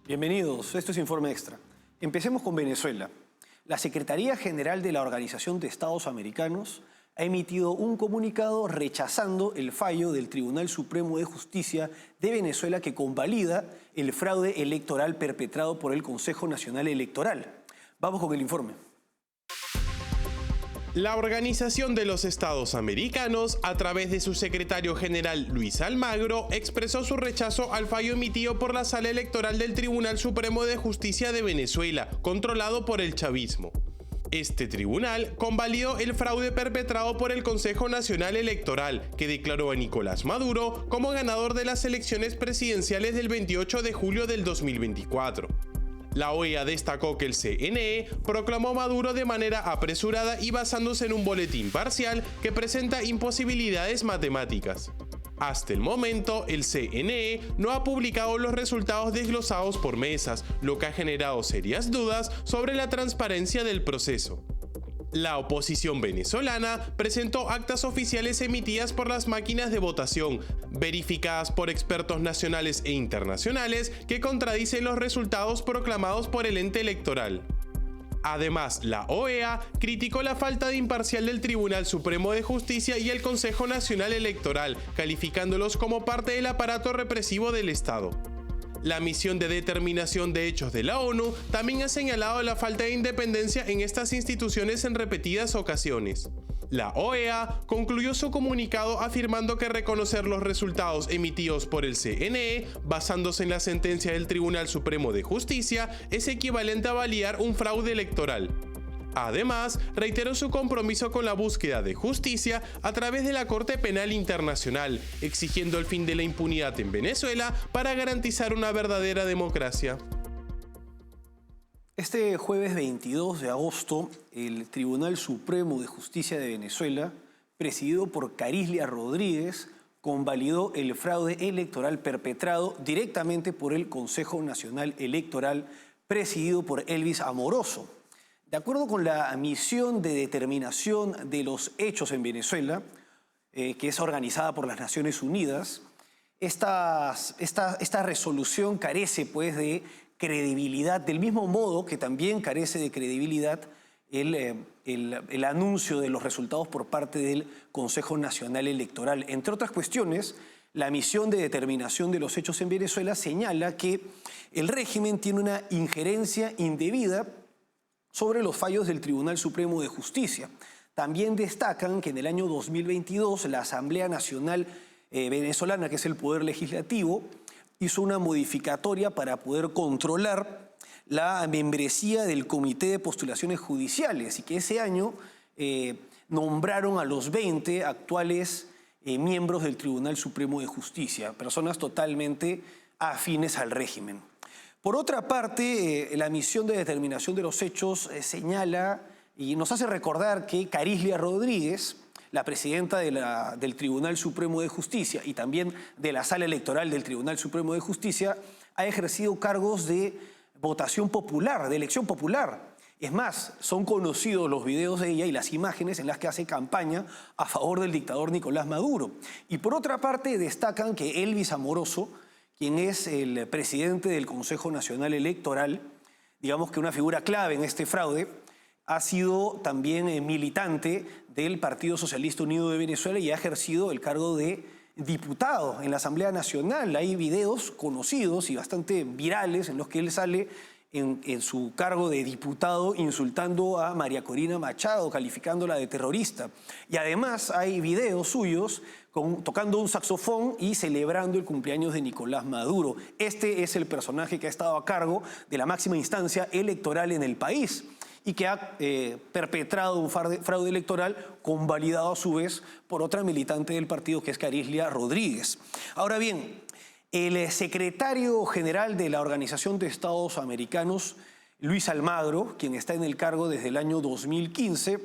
Bienvenidos, esto es Informe Extra. Empecemos con Venezuela. La Secretaría General de la Organización de Estados Americanos ha emitido un comunicado rechazando el fallo del Tribunal Supremo de Justicia de Venezuela que convalida el fraude electoral perpetrado por el Consejo Nacional Electoral. Vamos con el informe. La Organización de los Estados Americanos, a través de su secretario general Luis Almagro, expresó su rechazo al fallo emitido por la Sala Electoral del Tribunal Supremo de Justicia de Venezuela, controlado por el chavismo. Este tribunal convalidó el fraude perpetrado por el Consejo Nacional Electoral, que declaró a Nicolás Maduro como ganador de las elecciones presidenciales del 28 de julio del 2024. La OEA destacó que el CNE proclamó a Maduro de manera apresurada y basándose en un boletín parcial que presenta imposibilidades matemáticas. Hasta el momento, el CNE no ha publicado los resultados desglosados por mesas, lo que ha generado serias dudas sobre la transparencia del proceso. La oposición venezolana presentó actas oficiales emitidas por las máquinas de votación, verificadas por expertos nacionales e internacionales, que contradicen los resultados proclamados por el ente electoral. Además, la OEA criticó la falta de imparcial del Tribunal Supremo de Justicia y el Consejo Nacional Electoral, calificándolos como parte del aparato represivo del Estado. La misión de determinación de hechos de la ONU también ha señalado la falta de independencia en estas instituciones en repetidas ocasiones. La OEA concluyó su comunicado afirmando que reconocer los resultados emitidos por el CNE, basándose en la sentencia del Tribunal Supremo de Justicia, es equivalente a validar un fraude electoral. Además, reiteró su compromiso con la búsqueda de justicia a través de la Corte Penal Internacional, exigiendo el fin de la impunidad en Venezuela para garantizar una verdadera democracia. Este jueves 22 de agosto, el Tribunal Supremo de Justicia de Venezuela, presidido por Carislia Rodríguez, convalidó el fraude electoral perpetrado directamente por el Consejo Nacional Electoral, presidido por Elvis Amoroso. De acuerdo con la misión de determinación de los hechos en Venezuela, que es organizada por las Naciones Unidas, esta resolución carece pues de credibilidad, del mismo modo que también carece de credibilidad el anuncio de los resultados por parte del Consejo Nacional Electoral. Entre otras cuestiones, la misión de determinación de los hechos en Venezuela señala que el régimen tiene una injerencia indebida sobre los fallos del Tribunal Supremo de Justicia. También destacan que en el año 2022 la Asamblea Nacional Venezolana, que es el poder legislativo, hizo una modificatoria para poder controlar la membresía del Comité de Postulaciones Judiciales y que ese año nombraron a los 20 actuales miembros del Tribunal Supremo de Justicia, personas totalmente afines al régimen. Por otra parte, la misión de determinación de los hechos señala y nos hace recordar que Carislia Rodríguez, la presidenta del Tribunal Supremo de Justicia y también de la Sala Electoral del Tribunal Supremo de Justicia, ha ejercido cargos de votación popular, de elección popular. Es más, son conocidos los videos de ella y las imágenes en las que hace campaña a favor del dictador Nicolás Maduro. Y por otra parte, destacan que Elvis Amoroso, quien es el presidente del Consejo Nacional Electoral, digamos que una figura clave en este fraude, ha sido también militante del Partido Socialista Unido de Venezuela y ha ejercido el cargo de diputado en la Asamblea Nacional. Hay videos conocidos y bastante virales en los que él sale en su cargo de diputado insultando a María Corina Machado, calificándola de terrorista. Y además hay videos suyos tocando un saxofón y celebrando el cumpleaños de Nicolás Maduro. Este es el personaje que ha estado a cargo de la máxima instancia electoral en el país y que ha perpetrado un fraude electoral convalidado a su vez por otra militante del partido que es Carislia Rodríguez. Ahora bien, el secretario general de la Organización de Estados Americanos, Luis Almagro, quien está en el cargo desde el año 2015,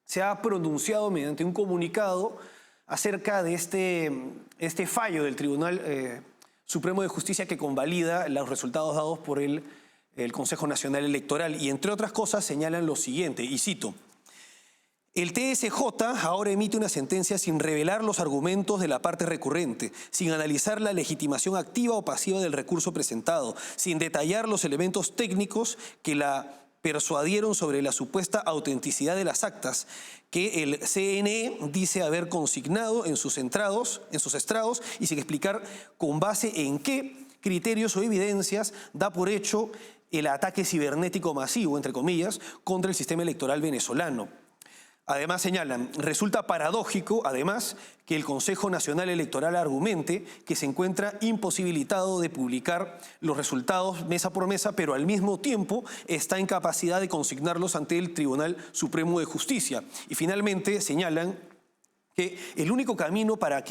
se ha pronunciado mediante un comunicado acerca de este fallo del Tribunal Supremo de Justicia que convalida los resultados dados por el Consejo Nacional Electoral y, entre otras cosas, señalan lo siguiente, y cito: El TSJ ahora emite una sentencia sin revelar los argumentos de la parte recurrente, sin analizar la legitimación activa o pasiva del recurso presentado, sin detallar los elementos técnicos que la persuadieron sobre la supuesta autenticidad de las actas que el CNE dice haber consignado en sus estrados y sin explicar con base en qué criterios o evidencias da por hecho el ataque cibernético masivo, entre comillas, contra el sistema electoral venezolano. Además señalan, resulta paradójico, además, que el Consejo Nacional Electoral argumente que se encuentra imposibilitado de publicar los resultados mesa por mesa, pero al mismo tiempo está en capacidad de consignarlos ante el Tribunal Supremo de Justicia. Y finalmente señalan que el único camino para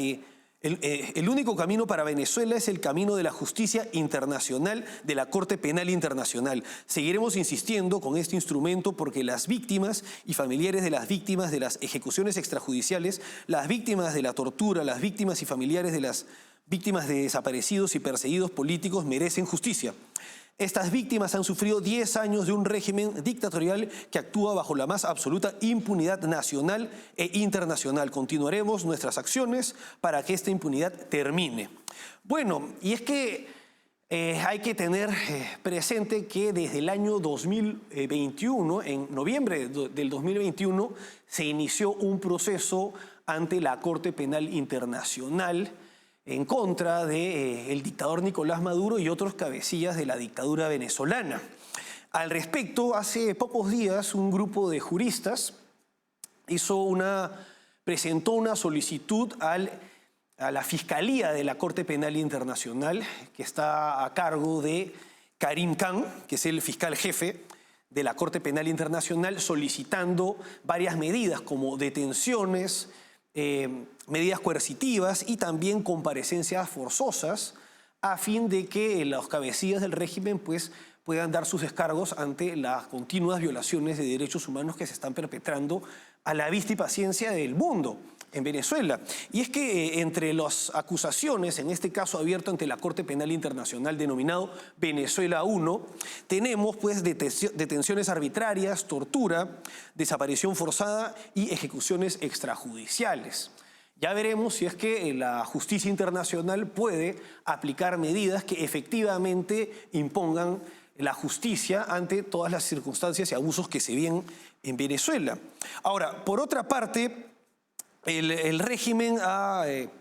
Venezuela es el camino de la justicia internacional, de la Corte Penal Internacional. Seguiremos insistiendo con este instrumento porque las víctimas y familiares de las víctimas de las ejecuciones extrajudiciales, las víctimas de la tortura, las víctimas y familiares de las víctimas de desaparecidos y perseguidos políticos merecen justicia. Estas víctimas han sufrido 10 años de un régimen dictatorial que actúa bajo la más absoluta impunidad nacional e internacional. Continuaremos nuestras acciones para que esta impunidad termine. Bueno, y es que hay que tener presente que desde el año 2021, en noviembre del 2021, se inició un proceso ante la Corte Penal Internacional en contra del dictador Nicolás Maduro y otros cabecillas de la dictadura venezolana. Al respecto, hace pocos días un grupo de juristas presentó una solicitud a la Fiscalía de la Corte Penal Internacional, que está a cargo de Karim Khan, que es el fiscal jefe de la Corte Penal Internacional, solicitando varias medidas como detenciones, medidas coercitivas y también comparecencias forzosas a fin de que los cabecillas del régimen puedan dar sus descargos ante las continuas violaciones de derechos humanos que se están perpetrando a la vista y paciencia del mundo en Venezuela. Y es que entre las acusaciones, en este caso abierto ante la Corte Penal Internacional denominado Venezuela 1, tenemos pues detenciones arbitrarias, tortura, desaparición forzada y ejecuciones extrajudiciales. Ya veremos si es que la justicia internacional puede aplicar medidas que efectivamente impongan la justicia ante todas las circunstancias y abusos que se ven en Venezuela. Ahora, por otra parte, el régimen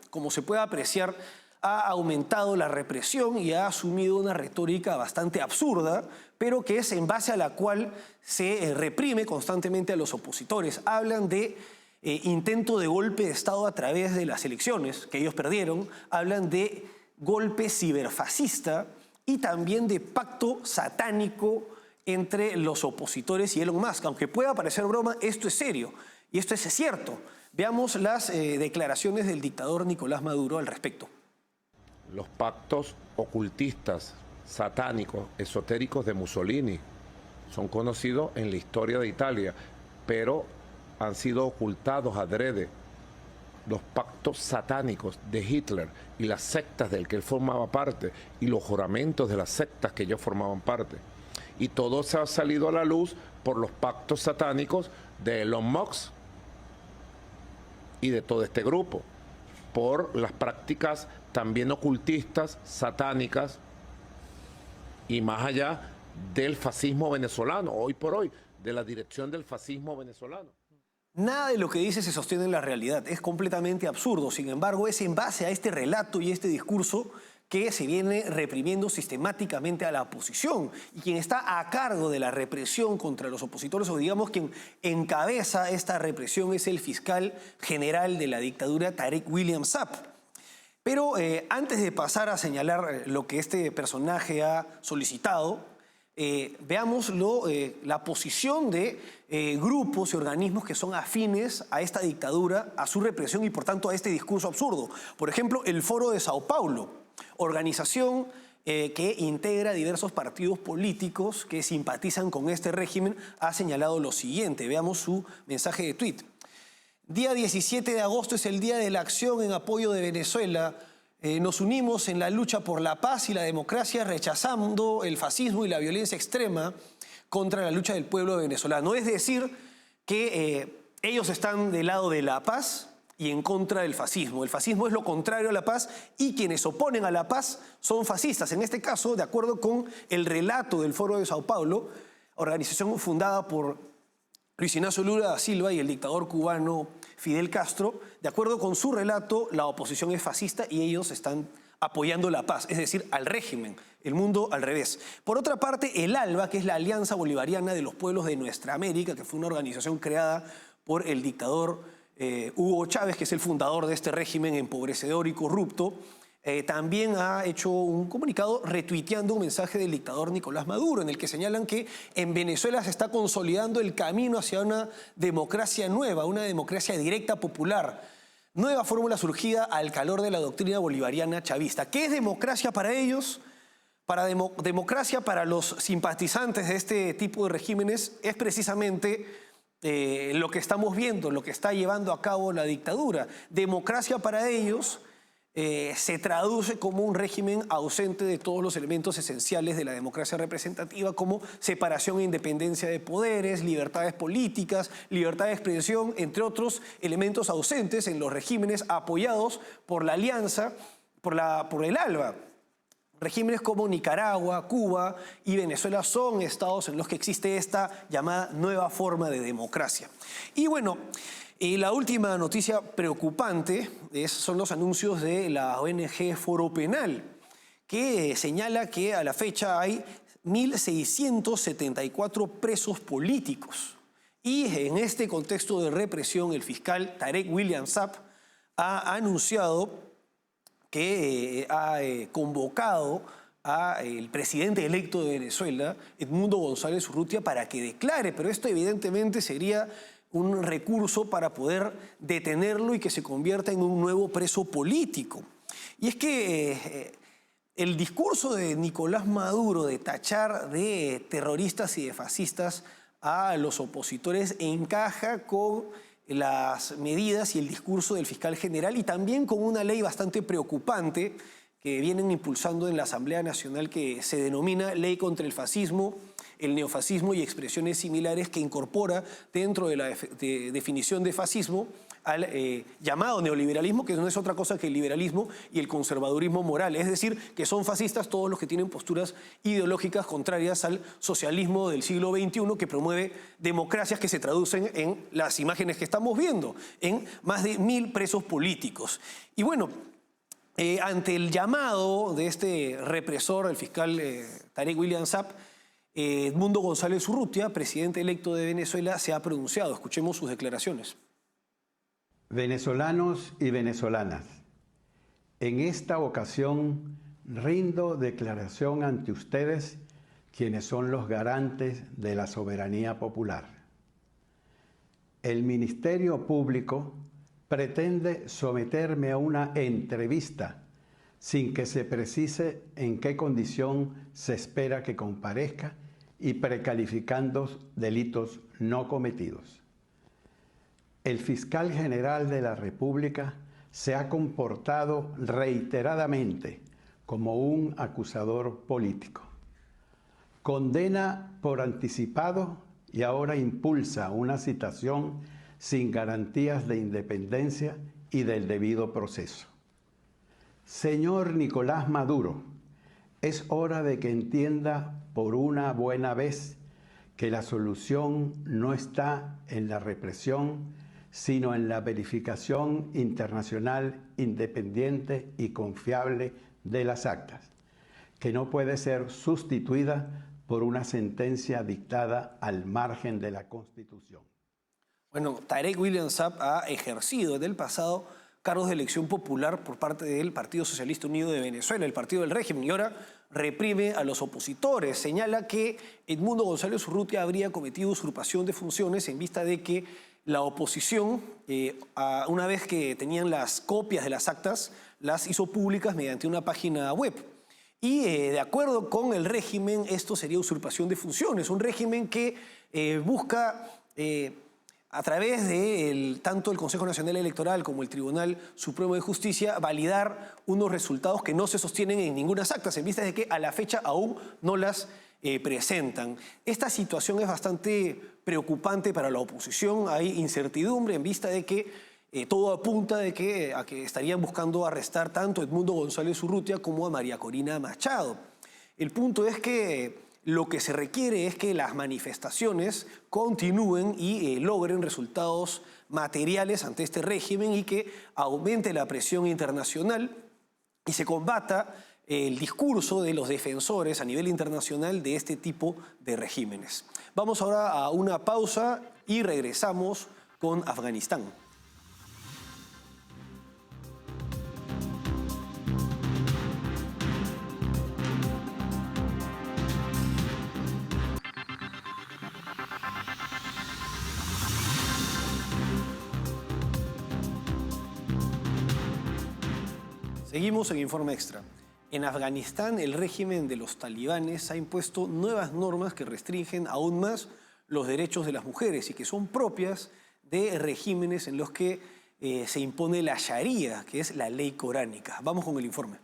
como se puede apreciar, ha aumentado la represión y ha asumido una retórica bastante absurda, pero que es en base a la cual se reprime constantemente a los opositores. Hablan de intento de golpe de Estado a través de las elecciones que ellos perdieron, hablan de golpe ciberfascista y también de pacto satánico entre los opositores y Elon Musk. Aunque pueda parecer broma, esto es serio y esto es cierto. Veamos las declaraciones del dictador Nicolás Maduro al respecto. Los pactos ocultistas, satánicos, esotéricos de Mussolini son conocidos en la historia de Italia, pero han sido ocultados adrede. Los pactos satánicos de Hitler y las sectas del que él formaba parte y los juramentos de las sectas que ellos formaban parte. Y todo se ha salido a la luz por los pactos satánicos de Elon Musk y de todo este grupo, por las prácticas también ocultistas, satánicas y más allá del fascismo venezolano, hoy por hoy, de la dirección del fascismo venezolano. Nada de lo que dice se sostiene en la realidad, es completamente absurdo. Sin embargo, es en base a este relato y este discurso que se viene reprimiendo sistemáticamente a la oposición. Y quien está a cargo de la represión contra los opositores, o digamos quien encabeza esta represión, es el fiscal general de la dictadura, Tarek William Saab. Pero antes de pasar a señalar lo que este personaje ha solicitado, veamos la posición de grupos y organismos que son afines a esta dictadura, a su represión y por tanto a este discurso absurdo. Por ejemplo, el Foro de Sao Paulo, organización que integra diversos partidos políticos que simpatizan con este régimen, ha señalado lo siguiente. Veamos su mensaje de tuit. Día 17 de agosto es el día de la acción en apoyo de Venezuela. Nos unimos en la lucha por la paz y la democracia, rechazando el fascismo y la violencia extrema contra la lucha del pueblo venezolano. Es decir, que ellos están del lado de la paz y en contra del fascismo. El fascismo es lo contrario a la paz y quienes oponen a la paz son fascistas. En este caso, de acuerdo con el relato del Foro de Sao Paulo, organización fundada por Luis Ignacio Lula da Silva y el dictador cubano Fidel Castro, de acuerdo con su relato, la oposición es fascista y ellos están apoyando la paz, es decir, al régimen, el mundo al revés. Por otra parte, el ALBA, que es la Alianza Bolivariana de los Pueblos de Nuestra América, que fue una organización creada por el dictador Hugo Chávez, que es el fundador de este régimen empobrecedor y corrupto, también ha hecho un comunicado retuiteando un mensaje del dictador Nicolás Maduro, en el que señalan que en Venezuela se está consolidando el camino hacia una democracia nueva, una democracia directa popular. Nueva fórmula surgida al calor de la doctrina bolivariana chavista. ¿Qué es democracia para ellos? Democracia para los simpatizantes de este tipo de regímenes es precisamente lo que estamos viendo, lo que está llevando a cabo la dictadura. Democracia para ellos se traduce como un régimen ausente de todos los elementos esenciales de la democracia representativa, como separación e independencia de poderes, libertades políticas, libertad de expresión, entre otros elementos ausentes en los regímenes apoyados por la alianza, por el ALBA. Regímenes como Nicaragua, Cuba y Venezuela son estados en los que existe esta llamada nueva forma de democracia. Y bueno, la última noticia preocupante son los anuncios de la ONG Foro Penal, que señala que a la fecha hay 1.674 presos políticos. Y en este contexto de represión, el fiscal Tarek William Saab ha anunciado que ha convocado al presidente electo de Venezuela, Edmundo González Urrutia, para que declare, pero esto evidentemente sería un recurso para poder detenerlo y que se convierta en un nuevo preso político. Y es que el discurso de Nicolás Maduro de tachar de terroristas y de fascistas a los opositores encaja con las medidas y el discurso del fiscal general y también con una ley bastante preocupante que vienen impulsando en la Asamblea Nacional que se denomina Ley contra el Fascismo, el Neofascismo y expresiones similares, que incorpora dentro de la definición de fascismo al llamado neoliberalismo, que no es otra cosa que el liberalismo y el conservadurismo moral. Es decir, que son fascistas todos los que tienen posturas ideológicas contrarias al socialismo del siglo XXI, que promueve democracias que se traducen en las imágenes que estamos viendo, en más de 1.000 presos políticos. Y bueno, ante el llamado de este represor, el fiscal Tarek William Saab, Edmundo González Urrutia, presidente electo de Venezuela, se ha pronunciado. Escuchemos sus declaraciones. Venezolanos y venezolanas, en esta ocasión rindo declaración ante ustedes, quienes son los garantes de la soberanía popular. El Ministerio Público pretende someterme a una entrevista sin que se precise en qué condición se espera que comparezca y precalificando delitos no cometidos. El fiscal general de la República se ha comportado reiteradamente como un acusador político. Condena por anticipado y ahora impulsa una citación sin garantías de independencia y del debido proceso. Señor Nicolás Maduro, es hora de que entienda por una buena vez que la solución no está en la represión, sino en la verificación internacional independiente y confiable de las actas, que no puede ser sustituida por una sentencia dictada al margen de la Constitución. Bueno, Tarek William Saab ha ejercido en el pasado cargos de elección popular por parte del Partido Socialista Unido de Venezuela, el partido del régimen, y ahora reprime a los opositores. Señala que Edmundo González Urrutia habría cometido usurpación de funciones en vista de que la oposición, una vez que tenían las copias de las actas, las hizo públicas mediante una página web. Y de acuerdo con el régimen, esto sería usurpación de funciones, un régimen que busca a través de tanto el Consejo Nacional Electoral como el Tribunal Supremo de Justicia validar unos resultados que no se sostienen en ninguna actas, en vista de que a la fecha aún no las presentan. Esta situación es bastante preocupante para la oposición. Hay incertidumbre en vista de que todo apunta a que estarían buscando arrestar tanto a Edmundo González Urrutia como a María Corina Machado. El punto es que lo que se requiere es que las manifestaciones continúen y logren resultados materiales ante este régimen y que aumente la presión internacional y se combata el discurso de los defensores a nivel internacional de este tipo de regímenes. Vamos ahora a una pausa y regresamos con Afganistán. Seguimos en Informe Extra. En Afganistán, el régimen de los talibanes ha impuesto nuevas normas que restringen aún más los derechos de las mujeres y que son propias de regímenes en los que se impone la Sharia, que es la ley coránica. Vamos con el informe.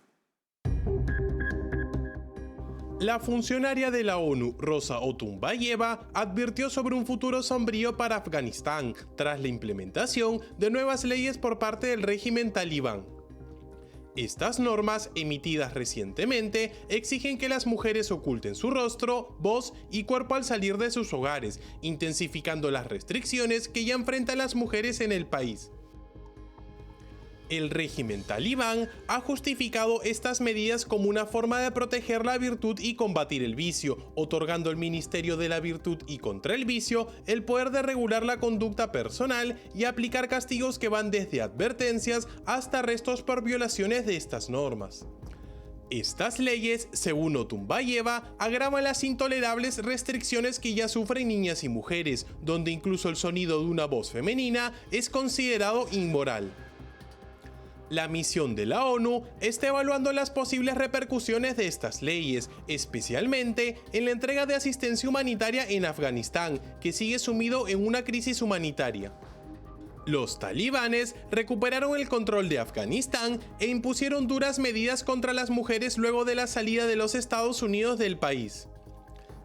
La funcionaria de la ONU, Rosa Otunbayeva, advirtió sobre un futuro sombrío para Afganistán tras la implementación de nuevas leyes por parte del régimen talibán. Estas normas, emitidas recientemente, exigen que las mujeres oculten su rostro, voz y cuerpo al salir de sus hogares, intensificando las restricciones que ya enfrentan las mujeres en el país. El régimen talibán ha justificado estas medidas como una forma de proteger la virtud y combatir el vicio, otorgando al Ministerio de la Virtud y contra el Vicio el poder de regular la conducta personal y aplicar castigos que van desde advertencias hasta arrestos por violaciones de estas normas. Estas leyes, según Otunbayeva, agravan las intolerables restricciones que ya sufren niñas y mujeres, donde incluso el sonido de una voz femenina es considerado inmoral. La misión de la ONU está evaluando las posibles repercusiones de estas leyes, especialmente en la entrega de asistencia humanitaria en Afganistán, que sigue sumido en una crisis humanitaria. Los talibanes recuperaron el control de Afganistán e impusieron duras medidas contra las mujeres luego de la salida de los Estados Unidos del país.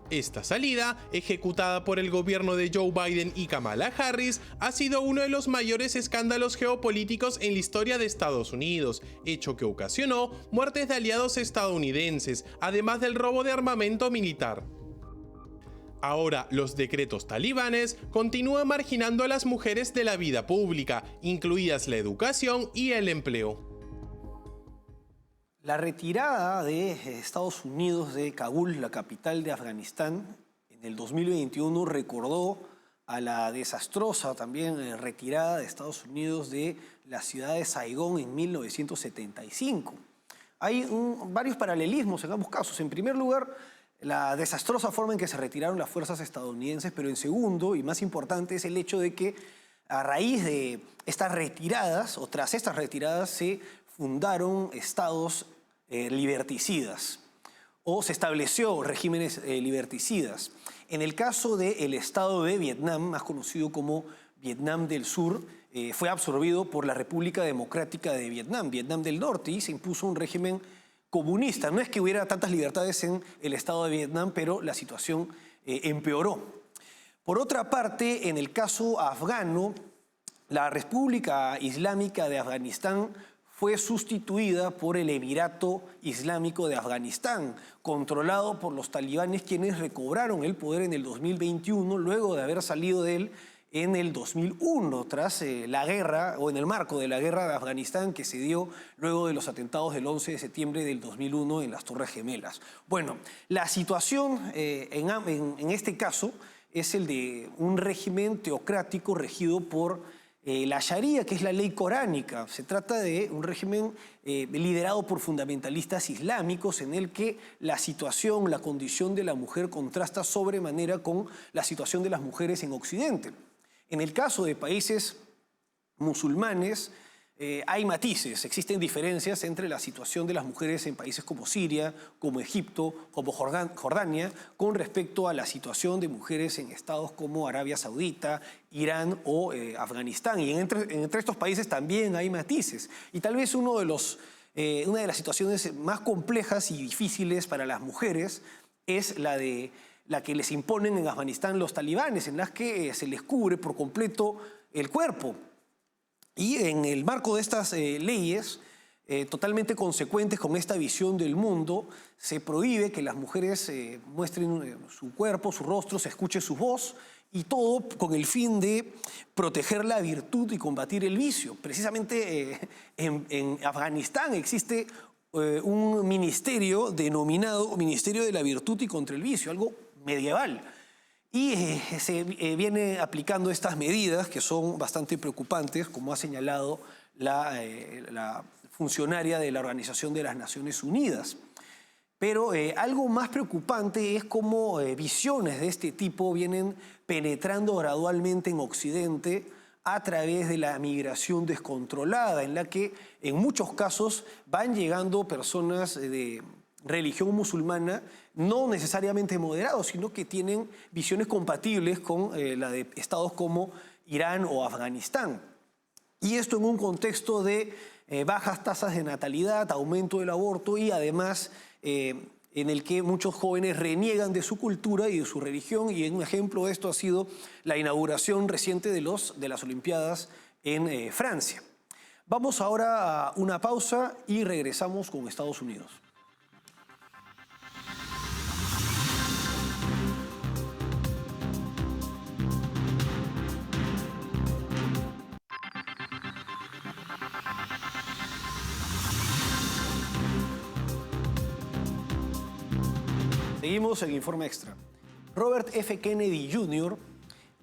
Esta salida, ejecutada por el gobierno de Joe Biden y Kamala Harris, ha sido uno de los mayores escándalos geopolíticos en la historia de Estados Unidos, hecho que ocasionó muertes de aliados estadounidenses, además del robo de armamento militar. Ahora, los decretos talibanes continúan marginando a las mujeres de la vida pública, incluidas la educación y el empleo. La retirada de Estados Unidos de Kabul, la capital de Afganistán, en el 2021 recordó a la desastrosa también retirada de Estados Unidos de la ciudad de Saigón en 1975. Hay varios paralelismos en ambos casos. En primer lugar, la desastrosa forma en que se retiraron las fuerzas estadounidenses, pero en segundo, y más importante, es el hecho de que a raíz de estas retiradas, o tras estas retiradas, se fundaron estados liberticidas o se estableció regímenes liberticidas. En el caso del Estado de Vietnam, más conocido como Vietnam del Sur, fue absorbido por la República Democrática de Vietnam, Vietnam del Norte, y se impuso un régimen comunista. No es que hubiera tantas libertades en el Estado de Vietnam, pero la situación empeoró. Por otra parte, en el caso afgano, la República Islámica de Afganistán fue sustituida por el Emirato Islámico de Afganistán, controlado por los talibanes, quienes recobraron el poder en el 2021, luego de haber salido de él en el 2001, tras la guerra, o en el marco de la guerra de Afganistán que se dio luego de los atentados del 11 de septiembre del 2001 en las Torres Gemelas. Bueno, la situación en este caso es el de un régimen teocrático regido por la Sharia, que es la ley coránica. Se trata de un régimen liderado por fundamentalistas islámicos en el que la situación, la condición de la mujer contrasta sobremanera con la situación de las mujeres en Occidente. En el caso de países musulmanes hay matices, existen diferencias entre la situación de las mujeres en países como Siria, como Egipto, como Jordania, con respecto a la situación de mujeres en estados como Arabia Saudita, Irán o Afganistán. Y entre estos países también hay matices. Y tal vez una de las situaciones más complejas y difíciles para las mujeres es la que les imponen en Afganistán los talibanes, en las que se les cubre por completo el cuerpo. Y en el marco de estas leyes, totalmente consecuentes con esta visión del mundo, se prohíbe que las mujeres muestren su cuerpo, su rostro, se escuche su voz, y todo con el fin de proteger la virtud y combatir el vicio. Precisamente en Afganistán existe un ministerio denominado Ministerio de la Virtud y contra el Vicio, algo medieval. Y se viene aplicando estas medidas que son bastante preocupantes, como ha señalado la funcionaria de la Organización de las Naciones Unidas. Pero algo más preocupante es cómo visiones de este tipo vienen penetrando gradualmente en Occidente a través de la migración descontrolada, en la que en muchos casos van llegando personas de religión musulmana, no necesariamente moderados, sino que tienen visiones compatibles con la de estados como Irán o Afganistán. Y esto en un contexto de bajas tasas de natalidad, aumento del aborto y además en el que muchos jóvenes reniegan de su cultura y de su religión, y un ejemplo de esto ha sido la inauguración reciente de las Olimpiadas en Francia. Vamos ahora a una pausa y regresamos con Estados Unidos. Seguimos en Informe Extra. Robert F. Kennedy Jr.,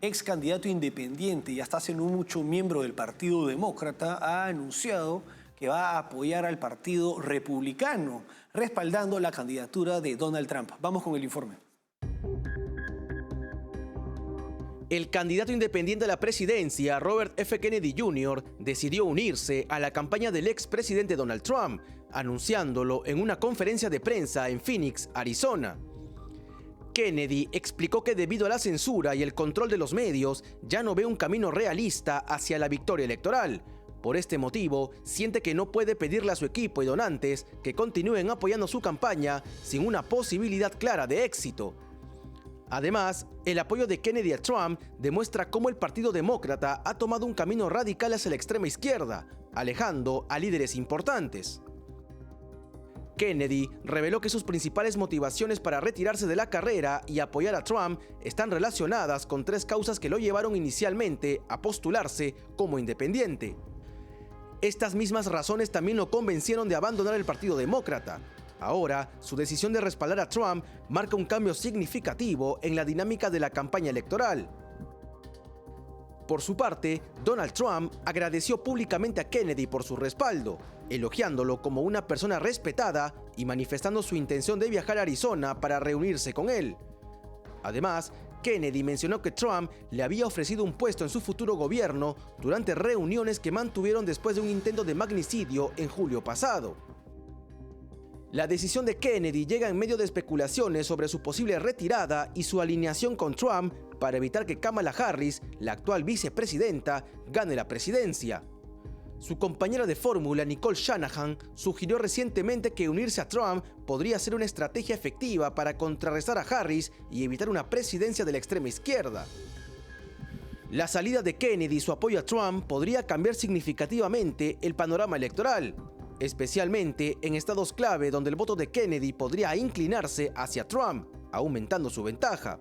ex candidato independiente y hasta hace no mucho miembro del Partido Demócrata, ha anunciado que va a apoyar al Partido Republicano, respaldando la candidatura de Donald Trump. Vamos con el informe. El candidato independiente a la presidencia, Robert F. Kennedy Jr., decidió unirse a la campaña del expresidente Donald Trump, anunciándolo en una conferencia de prensa en Phoenix, Arizona. Kennedy explicó que debido a la censura y el control de los medios, ya no ve un camino realista hacia la victoria electoral. Por este motivo, siente que no puede pedirle a su equipo y donantes que continúen apoyando su campaña sin una posibilidad clara de éxito. Además, el apoyo de Kennedy a Trump demuestra cómo el Partido Demócrata ha tomado un camino radical hacia la extrema izquierda, alejando a líderes importantes. Kennedy reveló que sus principales motivaciones para retirarse de la carrera y apoyar a Trump están relacionadas con tres causas que lo llevaron inicialmente a postularse como independiente. Estas mismas razones también lo convencieron de abandonar el Partido Demócrata. Ahora, su decisión de respaldar a Trump marca un cambio significativo en la dinámica de la campaña electoral. Por su parte, Donald Trump agradeció públicamente a Kennedy por su respaldo, elogiándolo como una persona respetada y manifestando su intención de viajar a Arizona para reunirse con él. Además, Kennedy mencionó que Trump le había ofrecido un puesto en su futuro gobierno durante reuniones que mantuvieron después de un intento de magnicidio en julio pasado. La decisión de Kennedy llega en medio de especulaciones sobre su posible retirada y su alineación con Trump para evitar que Kamala Harris, la actual vicepresidenta, gane la presidencia. Su compañera de fórmula, Nicole Shanahan, sugirió recientemente que unirse a Trump podría ser una estrategia efectiva para contrarrestar a Harris y evitar una presidencia de la extrema izquierda. La salida de Kennedy y su apoyo a Trump podría cambiar significativamente el panorama electoral, especialmente en estados clave donde el voto de Kennedy podría inclinarse hacia Trump, aumentando su ventaja.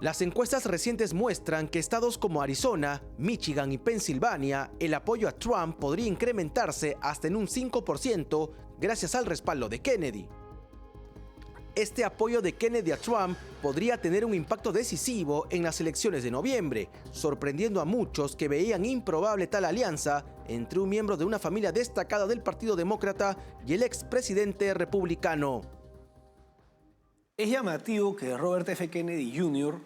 Las encuestas recientes muestran que estados como Arizona, Michigan y Pensilvania, el apoyo a Trump podría incrementarse hasta en un 5% gracias al respaldo de Kennedy. Este apoyo de Kennedy a Trump podría tener un impacto decisivo en las elecciones de noviembre, sorprendiendo a muchos que veían improbable tal alianza entre un miembro de una familia destacada del Partido Demócrata y el expresidente republicano. Es llamativo que Robert F. Kennedy Jr.,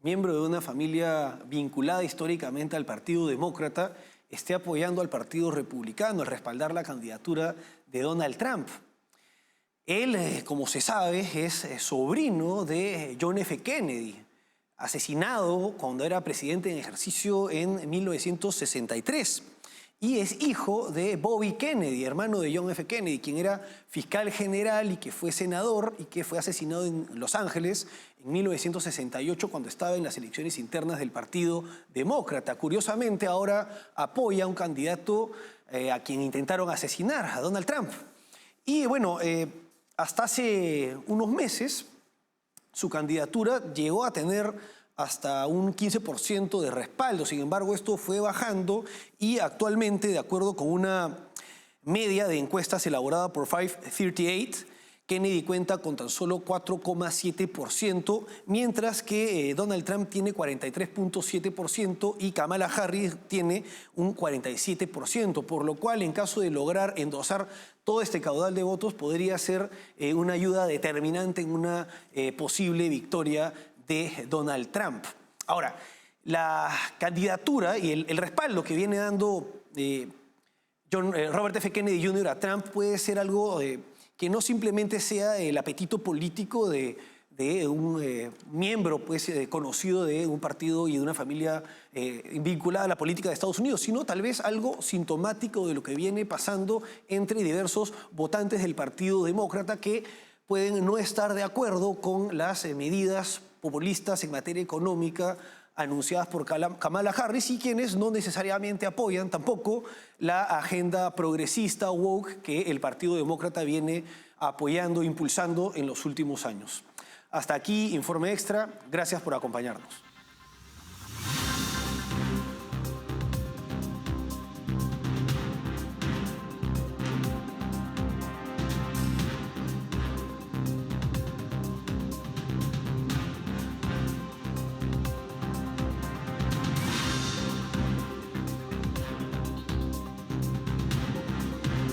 miembro de una familia vinculada históricamente al Partido Demócrata, esté apoyando al Partido Republicano al respaldar la candidatura de Donald Trump. Él, como se sabe, es sobrino de John F. Kennedy, asesinado cuando era presidente en ejercicio en 1963. y es hijo de Bobby Kennedy, hermano de John F. Kennedy, quien era fiscal general y que fue senador y que fue asesinado en Los Ángeles en 1968 cuando estaba en las elecciones internas del Partido Demócrata. Curiosamente, ahora apoya a un candidato a quien intentaron asesinar, a Donald Trump. Y bueno, hasta hace unos meses su candidatura llegó a tener hasta un 15% de respaldo. Sin embargo, esto fue bajando y actualmente, de acuerdo con una media de encuestas elaborada por 538, Kennedy cuenta con tan solo 4,7%, mientras que Donald Trump tiene 43,7% y Kamala Harris tiene un 47%, por lo cual, en caso de lograr endosar todo este caudal de votos, podría ser una ayuda determinante en una posible victoria de Donald Trump. Ahora, la candidatura y el respaldo que viene dando Robert F. Kennedy Jr. a Trump puede ser algo que no simplemente sea el apetito político de un miembro pues, conocido de un partido y de una familia vinculada a la política de Estados Unidos, sino tal vez algo sintomático de lo que viene pasando entre diversos votantes del Partido Demócrata que pueden no estar de acuerdo con las medidas populistas en materia económica anunciadas por Kamala Harris y quienes no necesariamente apoyan tampoco la agenda progresista woke que el Partido Demócrata viene apoyando, impulsando en los últimos años. Hasta aquí, Informe Extra. Gracias por acompañarnos.